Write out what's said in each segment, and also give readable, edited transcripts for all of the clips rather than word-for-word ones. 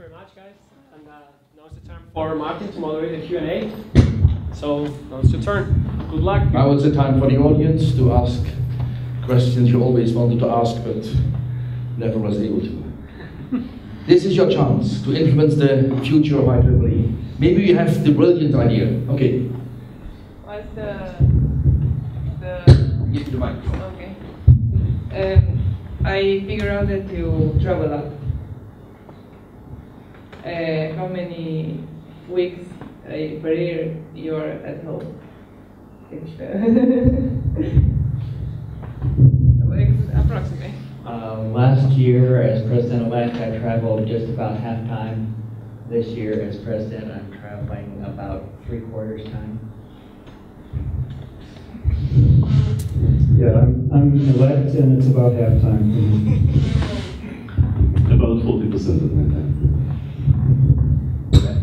very much, guys. And now it's the time for Martin to moderate the Q&A. So now it's your turn. Good luck. Now it's the time for the audience to ask questions you always wanted to ask, but never was able to. This is your chance to influence the future of IEEE. Maybe you have the brilliant idea. Okay. What's the Give me the microphone. Okay. I figure out that you travel a lot. How many weeks per year you are at home? Approximately. Last year, as president-elect, I traveled just about half time. This year, as president, I'm traveling about 3/4 time. Yeah, I'm elect, and it's about half time for me. About 40% of my time.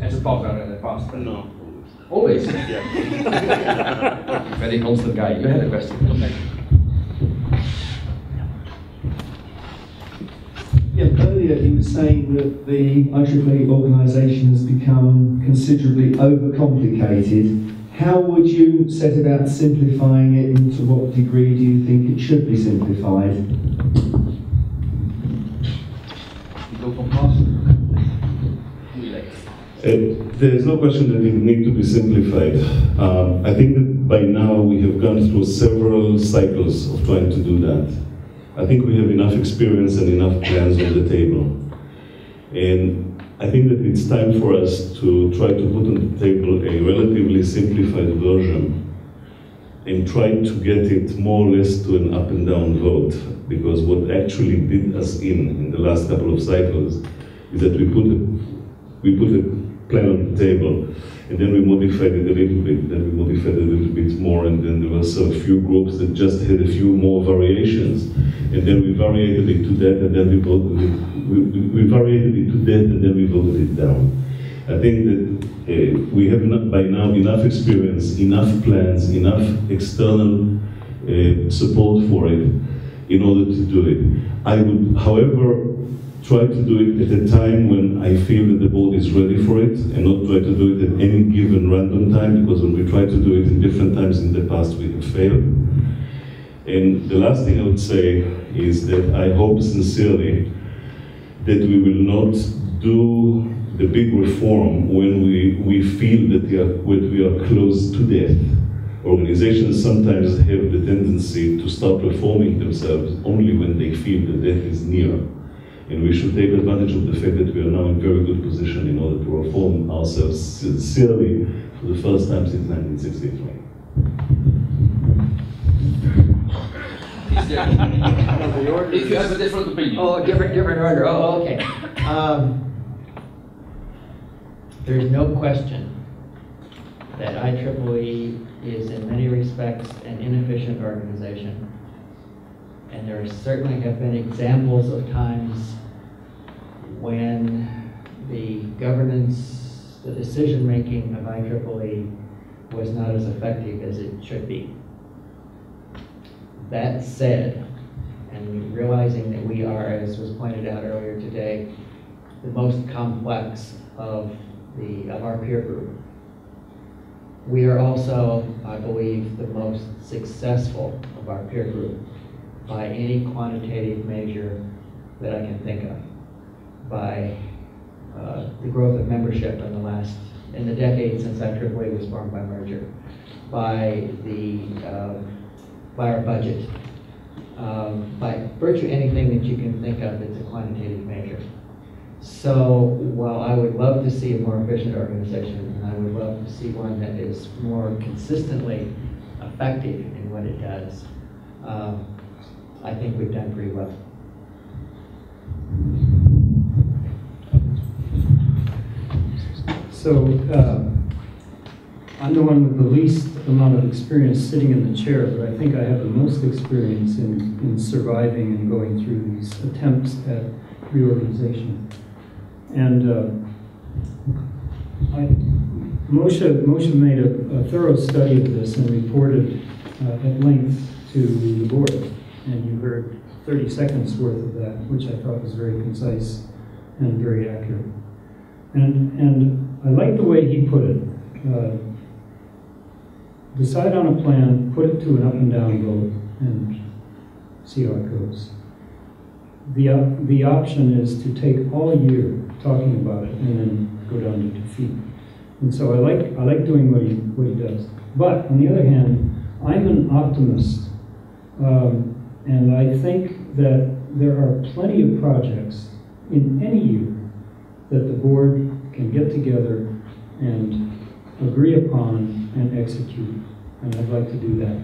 As a partner in the past? No. Always? Yeah. Very constant guy. You had a question. Okay. Yeah, earlier he was saying that the IEEE organisation has become considerably overcomplicated. How would you set about simplifying it, and to what degree do you think it should be simplified? You go from past. There's no question that it needs to be simplified. I think that by now we have gone through several cycles of trying to do that. I think we have enough experience and enough plans on the table. And I think that it's time for us to try to put on the table a relatively simplified version and try to get it more or less to an up and down vote. Because what actually did us in the last couple of cycles is that we put a plan on the table, and then we modified it a little bit, then we modified it a little bit more, and then there were a few groups that just had a few more variations, and then we variated it to that, and then we voted it. We variated it to that, and then we voted it down. I think that we have by now enough experience, enough plans, enough external support for it in order to do it. I would, however, try to do it at a time when I feel that the board is ready for it, and not try to do it at any given random time, because when we try to do it in different times in the past, we have failed. And the last thing I would say is that I hope sincerely that we will not do the big reform when we feel that we are close to death. Organizations sometimes have the tendency to start reforming themselves only when they feel that death is near. And we should take advantage of the fact that we are now in very good position in order to reform ourselves sincerely for the first time since 1963. If you have a different opinion. Oh, different order. Oh, okay. There's no question that IEEE is in many respects an inefficient organization. And there certainly have been examples of times when the governance, the decision-making of IEEE was not as effective as it should be. That said, and realizing that we are, as was pointed out earlier today, the most complex of our peer group, we are also, I believe, the most successful of our peer group by any quantitative measure that I can think of, by the growth of membership in the decade since IEEE was formed by merger, by our budget, by virtually anything that you can think of that's a quantitative measure. So while I would love to see a more efficient organization, and I would love to see one that is more consistently effective in what it does, I think we've done pretty well. So I'm the one with the least amount of experience sitting in the chair, but I think I have the most experience in surviving and going through these attempts at reorganization. And Moshe made a thorough study of this and reported at length to the board. And you heard 30 seconds worth of that, which I thought was very concise and very accurate. And I like the way he put it. Decide on a plan, put it to an up and down vote, and see how it goes. The option is to take all year talking about it and then go down to defeat. And so I like doing what he does. But on the other hand, I'm an optimist, and I think that there are plenty of projects in any year that the board can get together and agree upon and execute. And I'd like to do that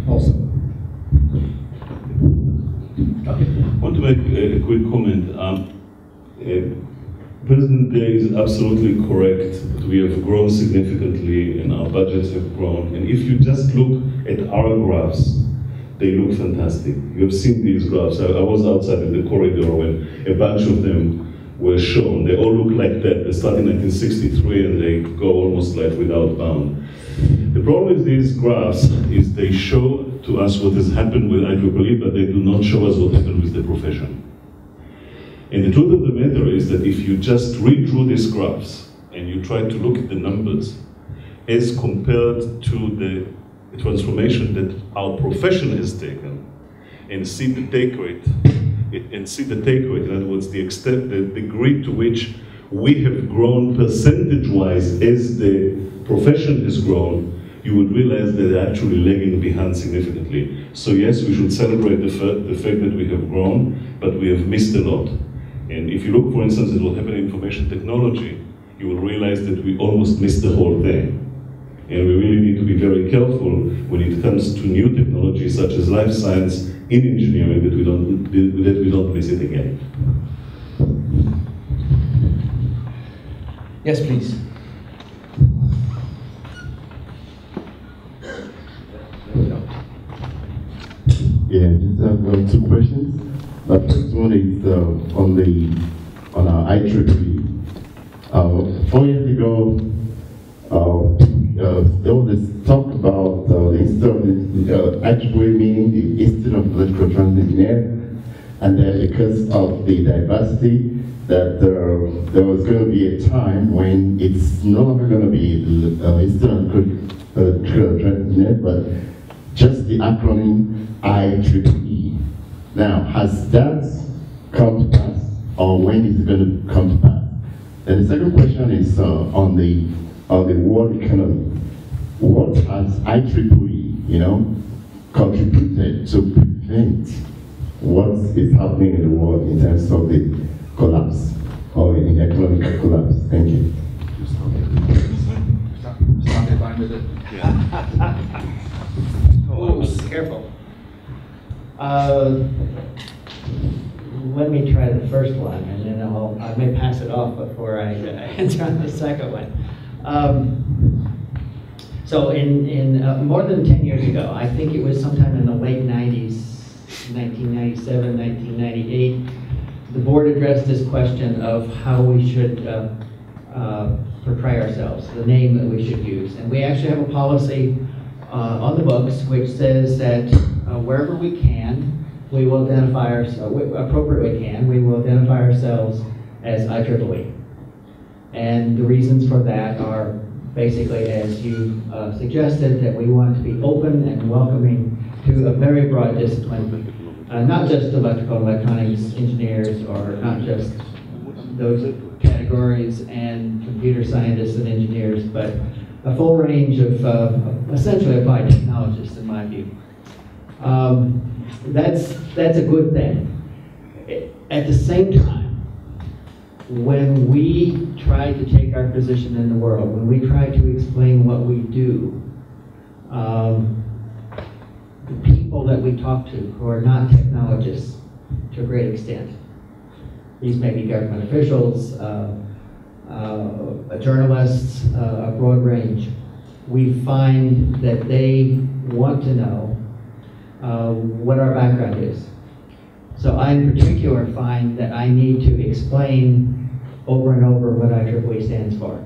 also. I want to make a quick comment. President Day is absolutely correct. We have grown significantly and our budgets have grown. And if you just look at our graphs, they look fantastic. You have seen these graphs. I was outside in the corridor when a bunch of them were shown. They all look like that. They start in 1963 and they go almost like without bound. The problem with these graphs is they show to us what has happened with IEEE, but they do not show us what happened with the profession. And the truth of the matter is that if you just read through these graphs and you try to look at the numbers as compared to the transformation that our profession has taken and see the take rate, in other words, the extent, the degree to which we have grown percentage-wise as the profession has grown, you would realize that they're actually lagging behind significantly. So yes, we should celebrate the fact that we have grown, but we have missed a lot. And if you look, for instance, at what happened in information technology, you will realize that we almost missed the whole thing. And we really need to be very careful when it comes to new technologies such as life science in engineering that we don't miss it again. Yes, please. Yeah, just have two questions. The first one is on our IEEE. 4 years ago, there was this talk about the Institute of IEEE, meaning the Institute of Electrical Transit Engineer, and then because of the diversity, that there was going to be a time when it's no longer going to be the Institute of Electrical Transit Engineer, but just the acronym IEEE. Now, has that come to pass, or when is it going to come to pass? And the second question is on the world economy. What has IEEE, contributed to prevent what is happening in the world in terms of the collapse or in the economic collapse? Thank you. Oh, careful. Let me try the first one, and then I may pass it off before I answer on the second one. So in more than 10 years ago, I think it was sometime in the late 90s, 1997, 1998, the board addressed this question of how we should portray ourselves, the name that we should use. And we actually have a policy on the books which says that wherever we can, we will identify ourselves, appropriately can, we will identify ourselves as IEEE. And the reasons for that are basically, as you suggested, that we want to be open and welcoming to a very broad discipline, not just electrical and electronics engineers, or not just those categories and computer scientists and engineers, but a full range of essentially applied technologists, in my view. That's a good thing. At the same time, when we try to take our position in the world, when we try to explain what we do, the people that we talk to who are not technologists to a great extent, these may be government officials, journalists, a broad range, we find that they want to know what our background is. So I in particular find that I need to explain over and over what IEEE stands for.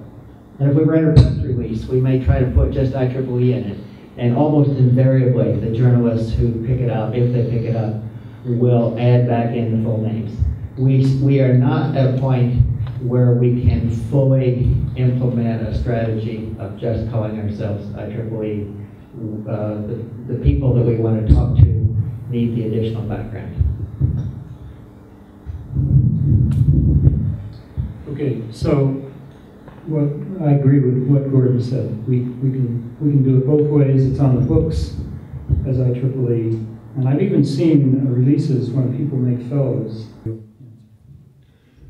And if we write a press release, we may try to put just IEEE in it. And almost invariably, the journalists who pick it up, if they pick it up, will add back in the full names. We are not at a point where we can fully implement a strategy of just calling ourselves IEEE. The people that we want to talk to need the additional background. Okay, so I agree with what Gordon said. We can do it both ways. It's on the books as IEEE, and I've even seen releases when people make fellows.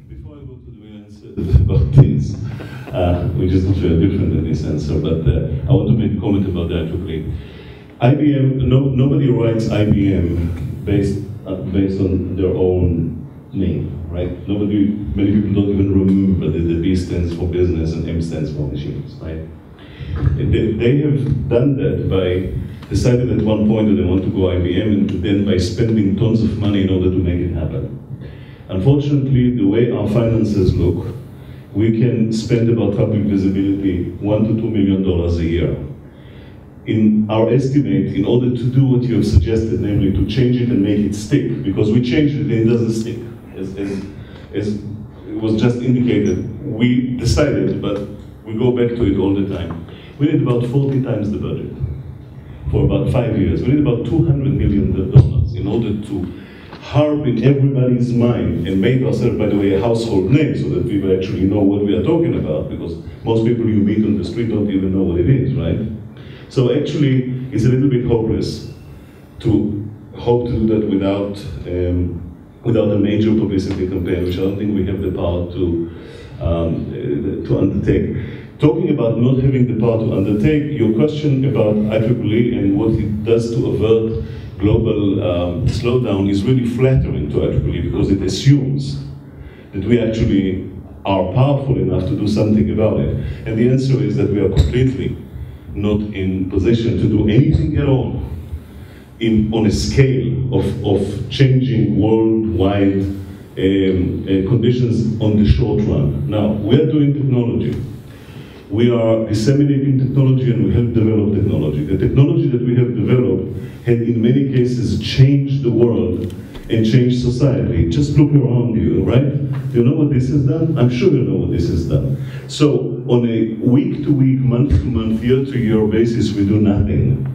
Before I go to the answer about this, which is not very different than this answer, but I want to make a comment about the IEEE. IBM, nobody writes IBM based on their own name, right? Many people don't even remember that the B stands for business and M stands for machines, right? They have done that by decided at one point that they want to go IBM, and then by spending tons of money in order to make it happen. Unfortunately, the way our finances look, we can spend about public visibility $1 to $2 million a year. In our estimate, in order to do what you have suggested, namely to change it and make it stick, because we changed it and it doesn't stick, as it was just indicated. We decided, but we go back to it all the time. We need about 40 times the budget for about 5 years. We need about $200 million in order to harp in everybody's mind and make ourselves, by the way, a household name so that people actually know what we are talking about, because most people you meet on the street don't even know what it is, right? So actually, it's a little bit hopeless to hope to do that without a major publicity campaign, which I don't think we have the power to undertake. Talking about not having the power to undertake, your question about IEEE and what it does to avert global slowdown is really flattering to IEEE, because it assumes that we actually are powerful enough to do something about it. And the answer is that we are completely not in position to do anything at all on a scale of changing worldwide conditions on the short run. Now, we are doing technology. We are disseminating technology, and we have developed technology. The technology that we have developed had in many cases changed the world and changed society. Just look around you, right? Do you know what this has done? I'm sure you know what this has done. So on a week-to-week, month-to-month, year-to-year basis, we do nothing.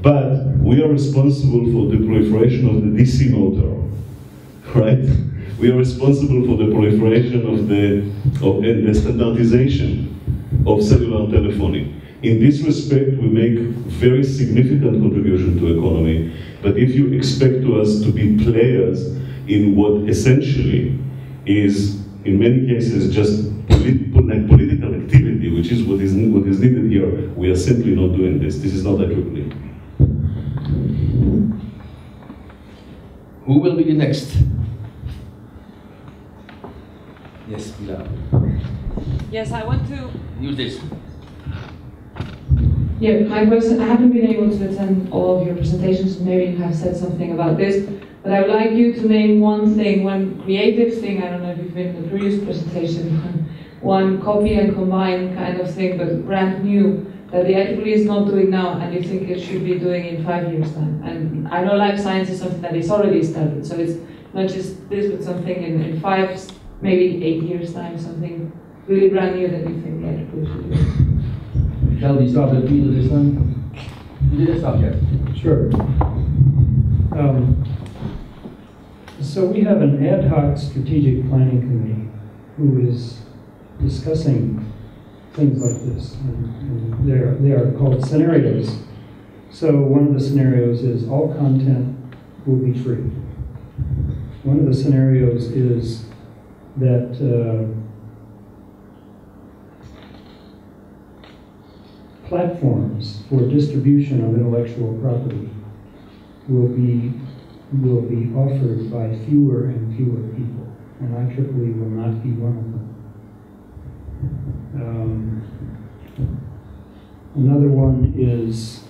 But we are responsible for the proliferation of the DC motor, right? We are responsible for the proliferation of the standardization of cellular telephony. In this respect, we make very significant contribution to economy, but if you expect us to be players in what essentially is, in many cases, just political activity, which is what is needed here, we are simply not doing this. This is not IEEE. Who will be the next? Yes, Pilar. Yes, I want to Use this. Yeah, my question, I haven't been able to attend all of your presentations, maybe you have said something about this, but I would like you to name one thing, one creative thing, I don't know if you've been in the previous presentation, one copy and combine kind of thing, but brand new, that the IEEE is not doing now and you think it should be doing in 5 years' time. And I know life science is something that is already started, so it's not just this, but something in 5, maybe 8 years' time, something really brand new that you think the IEEE should do. Shall we start with Peter this time? You did a subject. Sure. So we have an ad hoc strategic planning committee who is discussing things like this. And they are called scenarios. So one of the scenarios is all content will be free. One of the scenarios is that platforms for distribution of intellectual property will be offered by fewer and fewer people, and IEEE will not be one of them. Another one is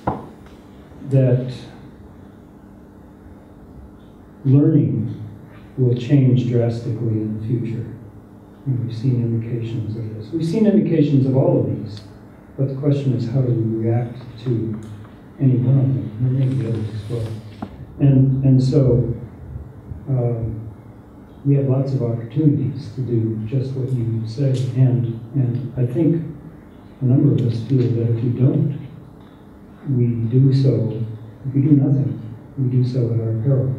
that learning will change drastically in the future, and we've seen indications of this. We've seen indications of all of these. But the question is, how do we react to any one of them, and maybe others as well? And so we have lots of opportunities to do just what you say, and I think a number of us feel that if we don't, we do so, if we do nothing, we do so at our peril.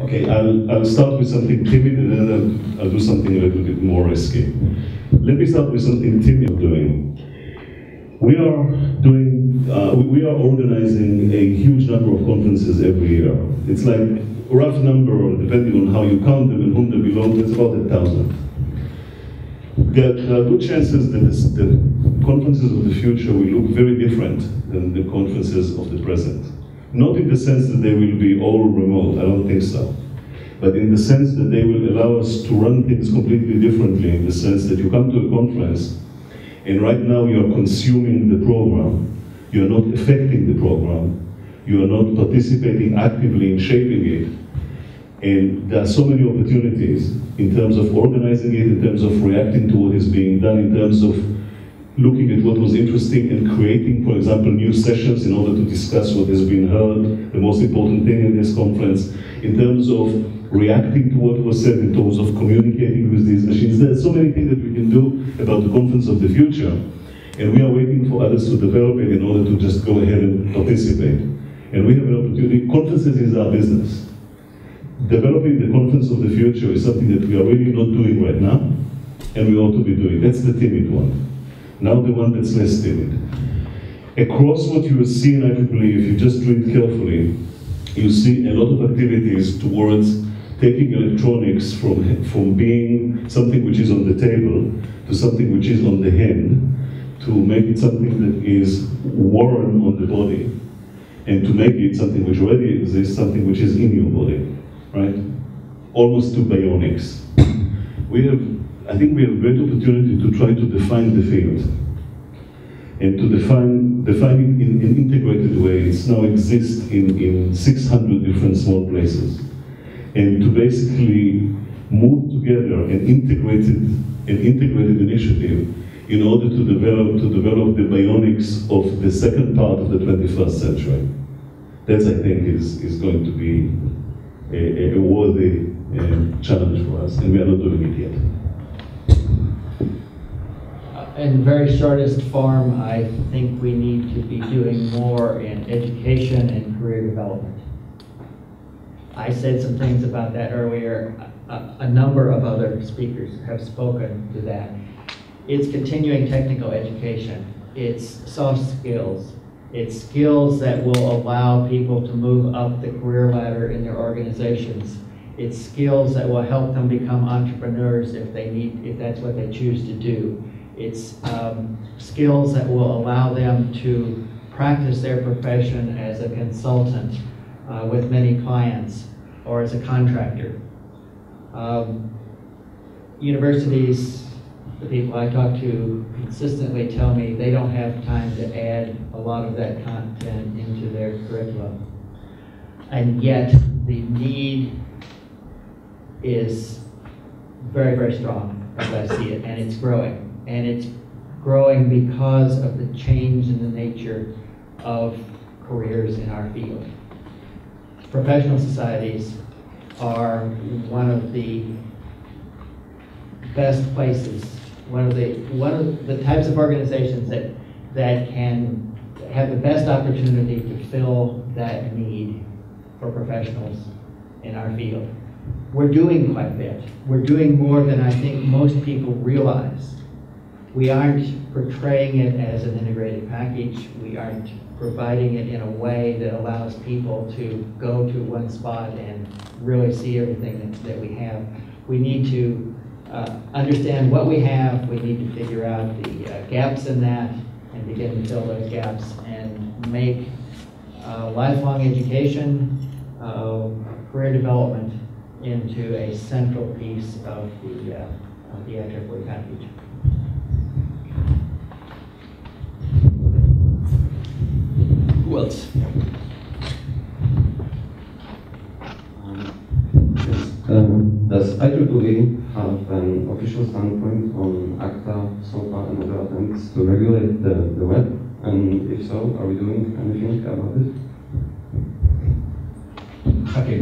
Okay, I'll start with something timid and then I'll do something a little bit more risky. Let me start with something timid doing. We are organizing a huge number of conferences every year. It's like a rough number, depending on how you count them and whom they belong to, it's about 1,000. There are good chances that the conferences of the future will look very different than the conferences of the present. Not in the sense that they will be all remote, I don't think so. But in the sense that they will allow us to run things completely differently, in the sense that you come to a conference, and right now you are consuming the program, you are not affecting the program, you are not participating actively in shaping it. And there are so many opportunities in terms of organizing it, in terms of reacting to what is being done, in terms of looking at what was interesting and creating, for example, new sessions in order to discuss what has been heard, the most important thing in this conference, in terms of reacting to what was said, in terms of communicating with these machines. There are so many things that we can do about the conference of the future, and we are waiting for others to develop it in order to just go ahead and participate. And we have an opportunity. Conferences is our business. Developing the conference of the future is something that we are really not doing right now, and we ought to be doing. That's the timid one. Now the one that's less timid. Across what you will see in IEEE, if you just read carefully, you see a lot of activities towards taking electronics from being something which is on the table to something which is on the hand, to make it something that is worn on the body, and to make it something which already exists, something which is in your body, right? Almost to bionics. I think we have a great opportunity to try to define the field, and to define it in an integrated way. It now exists in 600 different small places, and to basically move together an integrated initiative in order to develop the bionics of the second part of the 21st century. That, I think, is going to be a worthy challenge for us, and we are not doing it yet. In the very shortest form, I think we need to be doing more in education and career development. I said some things about that earlier. A number of other speakers have spoken to that. It's continuing technical education. It's soft skills. It's skills that will allow people to move up the career ladder in their organizations. It's skills that will help them become entrepreneurs if that's what they choose to do. It's skills that will allow them to practice their profession as a consultant with many clients or as a contractor. Universities, the people I talk to consistently tell me they don't have time to add a lot of that content into their curriculum. And yet the need is very, very strong as I see it, and it's growing. And it's growing because of the change in the nature of careers in our field. Professional societies are one of the best places, one of the types of organizations that can have the best opportunity to fill that need for professionals in our field. We're doing quite a bit. We're doing more than I think most people realize. We aren't portraying it as an integrated package. We aren't providing it in a way that allows people to go to one spot and really see everything that we have. We need to understand what we have. We need to figure out the gaps in that and begin to fill those gaps and make lifelong education, career development into a central piece of the IEEE package. Who else? Does IEEE have an official standpoint on ACTA, SOPA, and other attempts to regulate the web? And if so, so? Are we doing anything about it? Okay.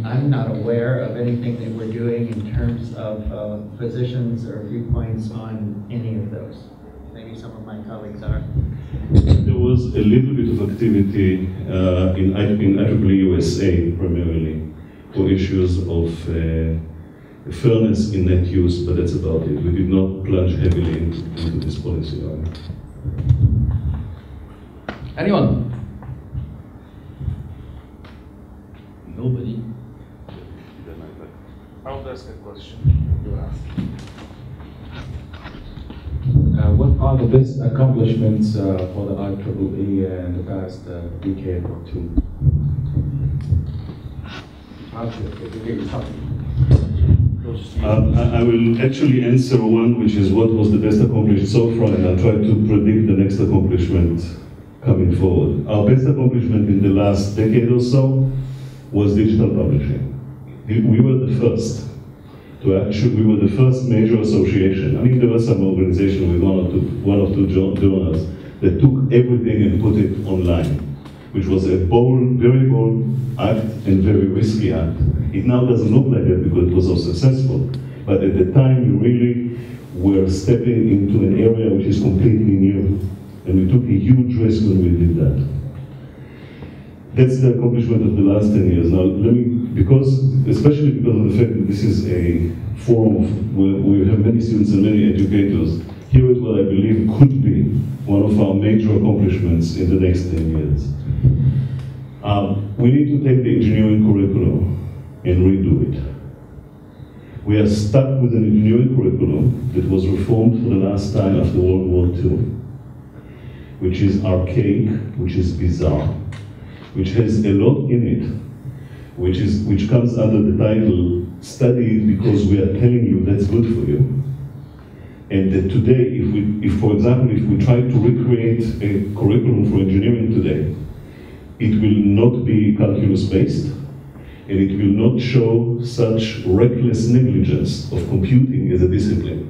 I'm not aware of anything that we're doing in terms of positions or viewpoints on any of those. Maybe some of my colleagues are. There was a little bit of activity in IEEE USA primarily for issues of fairness in net use, but that's about it. We did not plunge heavily into this policy area. Anyone? Nobody. I would ask a question. You ask. What are the best accomplishments for the IEEE in the past decade or two? I will actually answer one, which is what was the best accomplished so far, and I'll try to predict the next accomplishment coming forward. Our best accomplishment in the last decade or so was digital publishing. We were the first to actually, we were the first major association. I mean, there were some organizations with one or two journals that took everything and put it online, which was a bold, very bold act and very risky act. It now doesn't look like that because it was so successful. But at the time, we really were stepping into an area which is completely new. And we took a huge risk when we did that. That's the accomplishment of the last 10 years. Now, especially because of the fact that this is a forum where we have many students and many educators, here is what I believe could be one of our major accomplishments in the next 10 years. We need to take the engineering curriculum and redo it. We are stuck with an engineering curriculum that was reformed for the last time after World War II, which is archaic, which is bizarre, which has a lot in it, which comes under the title, study because we are telling you that's good for you. And that today, for example, if we try to recreate a curriculum for engineering today, it will not be calculus-based, and it will not show such reckless negligence of computing as a discipline.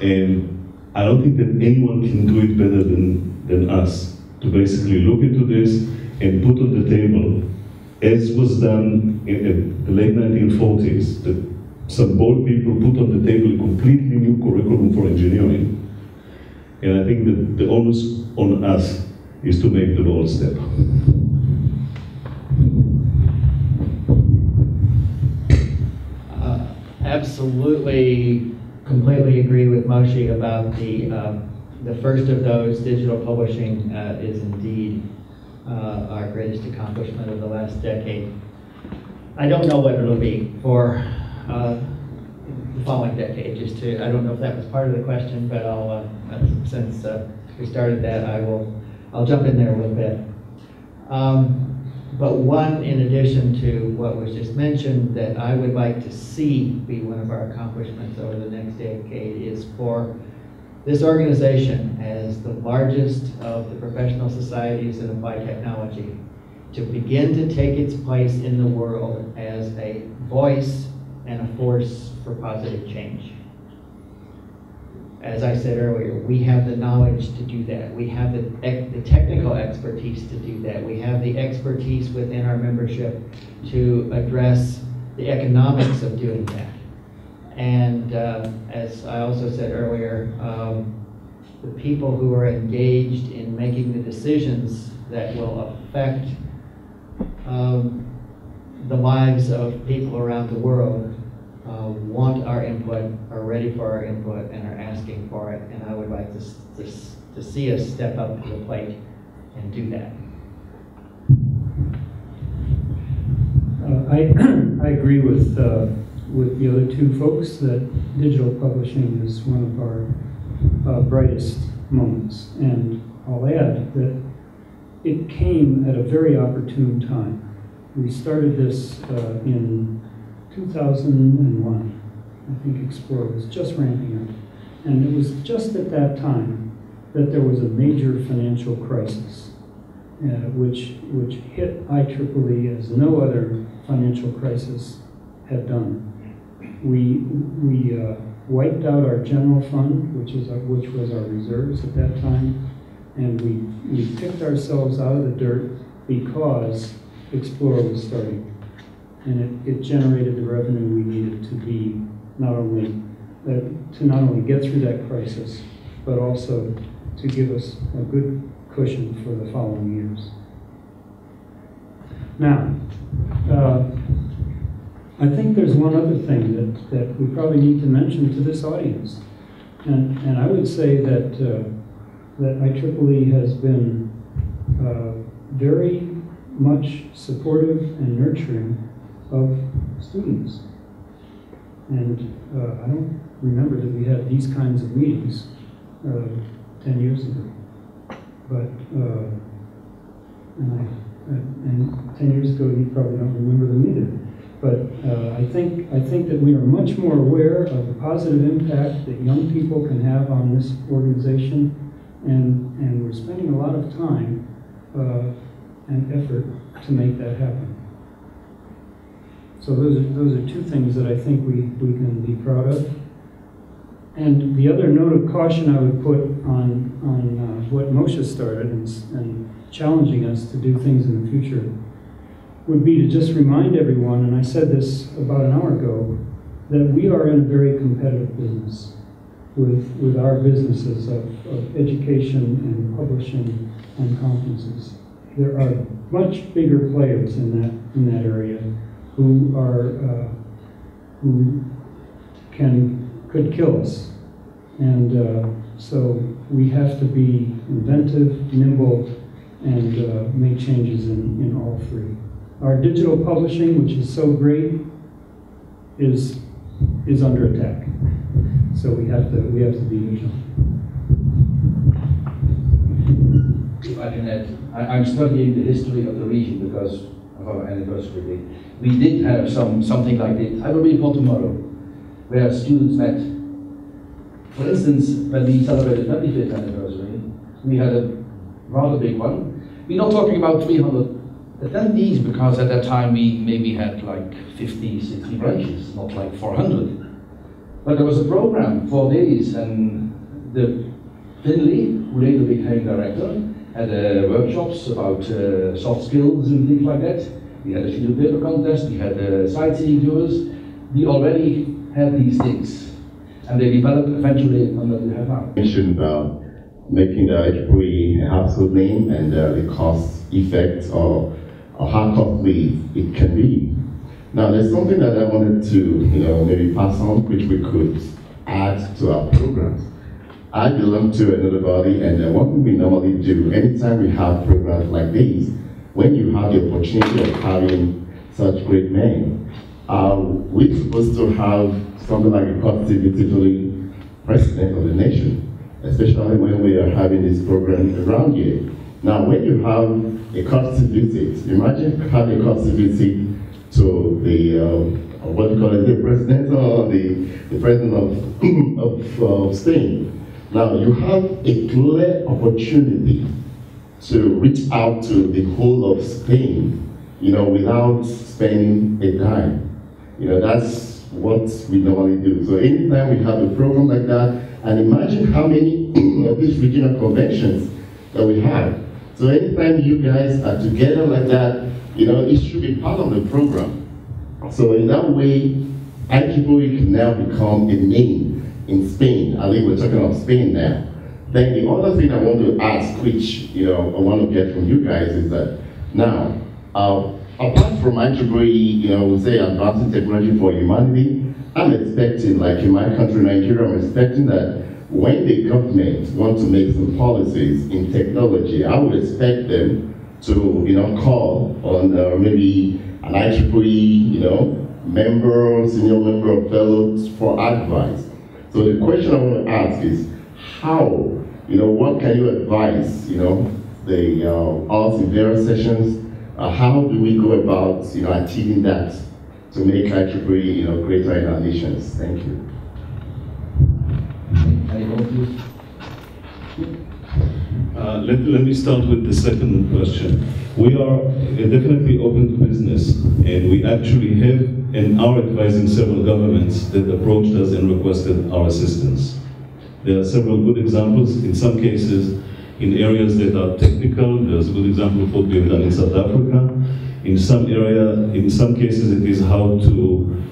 And I don't think that anyone can do it better than us, to basically look into this and put on the table, as was done in the late 1940s, that some bold people put on the table a completely new curriculum for engineering. And I think that the onus on us is to make the bold step. Absolutely, completely agree with Moshe about the first of those. Digital publishing is indeed our greatest accomplishment of the last decade. I don't know what it'll be for the following decade. I don't know if that was part of the question, but I'll since we started that, I'll jump in there a little bit. But one, in addition to what was just mentioned, that I would like to see be one of our accomplishments over the next decade is for this organization, as the largest of the professional societies in applied technology, to begin to take its place in the world as a voice and a force for positive change. As I said earlier, we have the knowledge to do that. We have the technical expertise to do that. We have the expertise within our membership to address the economics of doing that. And as I also said earlier, the people who are engaged in making the decisions that will affect the lives of people around the world want our input, are ready for our input, and are asking for it. And I would like to see us step up to the plate and do that. I agree with the other two folks that digital publishing is one of our brightest moments. And I'll add that it came at a very opportune time. We started this in 2001. I think Explore was just ramping up. And it was just at that time that there was a major financial crisis, which hit IEEE as no other financial crisis had done. We wiped out our general fund, which was our reserves at that time, and we picked ourselves out of the dirt because Explorer was starting. And it generated the revenue we needed to be not only get through that crisis, but also to give us a good cushion for the following years. Now, I think there's one other thing that we probably need to mention to this audience. And I would say that IEEE has been very much supportive and nurturing of students. And I don't remember that we had these kinds of meetings 10 years ago. But, and 10 years ago, you probably don't remember them either. But I think that we are much more aware of the positive impact that young people can have on this organization, and we're spending a lot of time and effort to make that happen. So those are two things that I think we can be proud of. And the other note of caution I would put on what Moshe started and challenging us to do things in the future would be to just remind everyone, and I said this about an hour ago, that we are in a very competitive business with our businesses of education and publishing and conferences. There are much bigger players in that area who could kill us. And so we have to be inventive, nimble, and make changes in all three. Our digital publishing, which is so great, is under attack. So we have to be vigilant. If I can add, I'm studying the history of the region because of our anniversary day. We did have something like this. I will report tomorrow, where students met. For instance, when we celebrated 25th anniversary, we had a rather big one. We're not talking about 300 attendees, because at that time we maybe had like 50, 60 branches, not like 400. But there was a program, 4 days, and the Finley, who later became director, had workshops about soft skills and things like that. We had a sheet of paper contest, we had sightseeing tours. We already had these things, and they developed eventually on what we have now. Mentioned about making the IEEE a household name and the cost effects or how costly it can be. Now, there's something that I wanted to, maybe pass on, which we could add to our programs. I belong to another body, and what we normally do, anytime we have programs like these, when you have the opportunity of having such great men, we're supposed to have something like a positively president of the nation, especially when we are having this program around here. Now, when you have a courtesy visit, imagine having a courtesy visit to the, what do you call it, the president or the president of Spain. Now, you have a clear opportunity to reach out to the whole of Spain, without spending a dime. That's what we normally do. So anytime we have a program like that, and imagine how many of these regional conventions that we have. So anytime you guys are together like that, it should be part of the program. So in that way, IEEE can now become a name in Spain. I think we're talking about Spain now. Then the other thing I want to ask, which I want to get from you guys, is that now, apart from IEEE, we say advancing technology for humanity, I'm expecting, like in my country, Nigeria, I'm expecting that when the government wants to make some policies in technology, I would expect them to, call on maybe an IEEE, member, senior member of fellows for advice. So the question I want to ask is, how, what can you advise, us in various sessions, how do we go about, achieving that to make IEEE, greater in our nations? Thank you. let me start with the second question. We are definitely open to business, and we actually have and are advising several governments that approached us and requested our assistance. There are several good examples. In some cases, in areas that are technical, there's a good example of what we have done in South Africa. In some cases, it is how to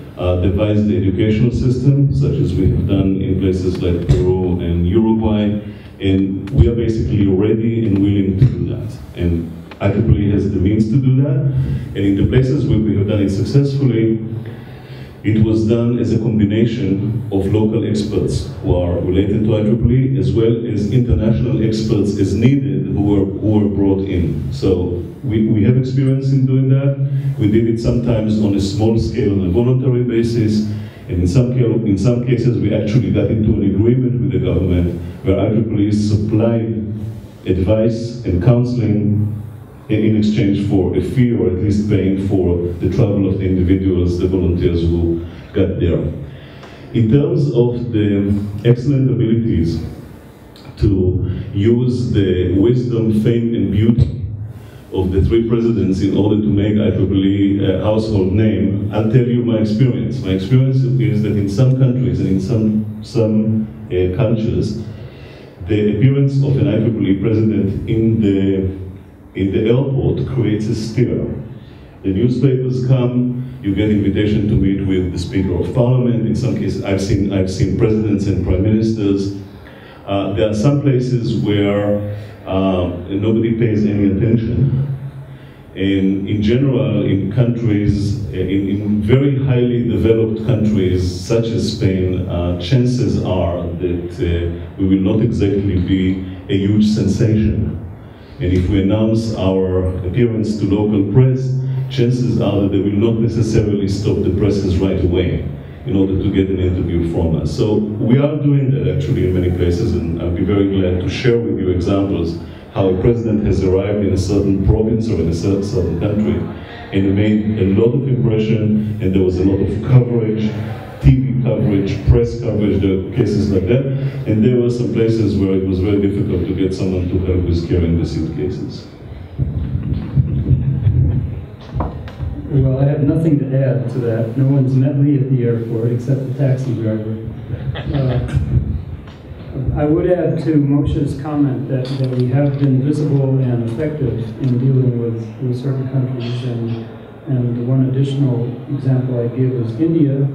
devise the educational system, such as we have done in places like Peru and Uruguay. And we are basically ready and willing to do that. And IEEE has the means to do that. And in the places where we have done it successfully, it was done as a combination of local experts who are related to IEEE, as well as international experts as needed who were brought in. So we have experience in doing that. We did it sometimes on a small scale on a voluntary basis. And in some cases, we actually got into an agreement with the government where IEEE supplied advice and counseling in exchange for a fee, or at least paying for the travel of the individuals, the volunteers who got there. In terms of the excellent abilities to use the wisdom, fame, and beauty of the three presidents in order to make IEEE a household name, I'll tell you my experience. My experience is that in some countries and in some cultures, the appearance of an IEEE president in the airport creates a stir. The newspapers come, you get invitation to meet with the Speaker of Parliament. In some cases, I've seen presidents and prime ministers. There are some places where nobody pays any attention. And in general, in countries, in very highly developed countries such as Spain, chances are that we will not exactly be a huge sensation. And if we announce our appearance to local press, chances are that they will not necessarily stop the presses right away in order to get an interview from us. So we are doing that actually in many places, and I'll be very glad to share with you examples how a president has arrived in a certain province or in a certain country and made a lot of impression, and there was a lot of coverage, TV coverage, press coverage, there are cases like that, and there were some places where it was very difficult to get someone to help with carrying the suitcases. Well, I have nothing to add to that. No one's met me at the airport except the taxi driver. I would add to Moshe's comment that we have been visible and effective in dealing with certain countries, and the one additional example I give is India,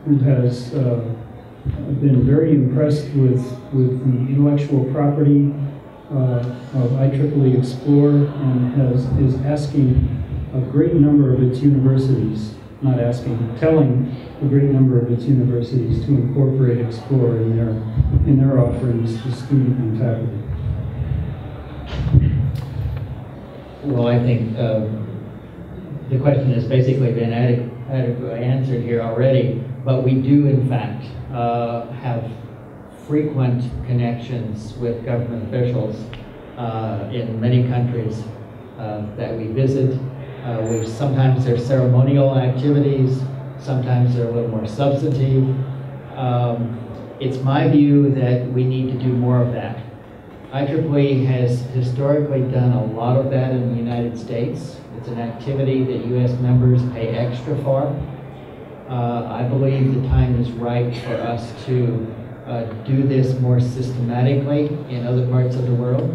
who has been very impressed with the intellectual property of IEEE Explore, and is asking a great number of its universities, not asking, telling a great number of its universities to incorporate Explore in their offerings to student and faculty. Well, I think the question has basically been adequately answered here already, but we do in fact have frequent connections with government officials in many countries that we visit. Sometimes they're ceremonial activities, sometimes they're a little more substantive. It's my view that we need to do more of that. IEEE has historically done a lot of that in the United States. It's an activity that U.S. members pay extra for. I believe the time is right for us to do this more systematically in other parts of the world.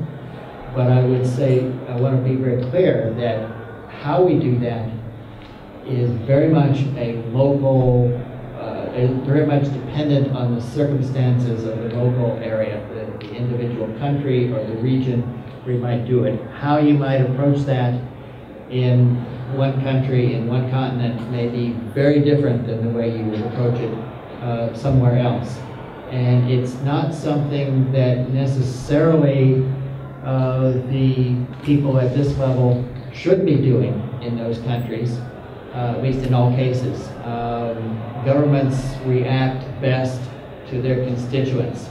But I would say, I want to be very clear that how we do that is very much a local, very much dependent on the circumstances of the local area, the individual country or the region where you might do it. How you might approach that in one country, in one continent, may be very different than the way you would approach it somewhere else. And it's not something that necessarily the people at this level should be doing in those countries, at least in all cases. Governments react best to their constituents.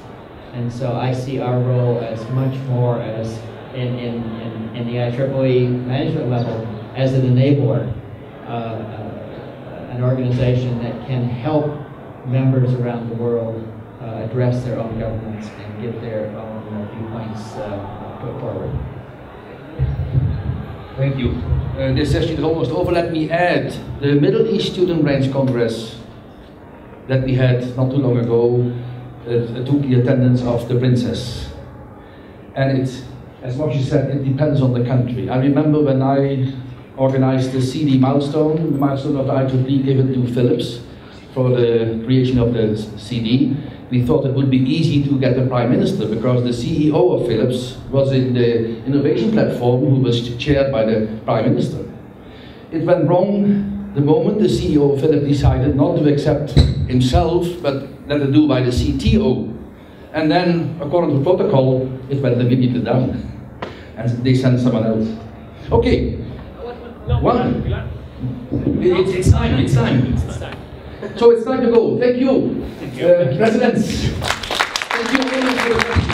And so I see our role as much more as in the IEEE management level as an enabler, an organization that can help members around the world address their own governments and give their own viewpoints put forward. Thank you. This session is almost over. Let me add the Middle East Student Branch Congress that we had not too long ago took the attendance of the princess. And it, as Marcia said, it depends on the country. I remember when I organized the CD milestone, the milestone of the IEEE given to Philips for the creation of the CD. We thought it would be easy to get the Prime Minister because the CEO of Philips was in the innovation platform who was chaired by the Prime Minister. It went wrong the moment the CEO of Philips decided not to accept himself, but let it do by the CTO. And then, according to protocol, it went immediately down. And they sent someone else. Okay. One. It's time. So it's time to go. Thank you. Presidents. Thank you.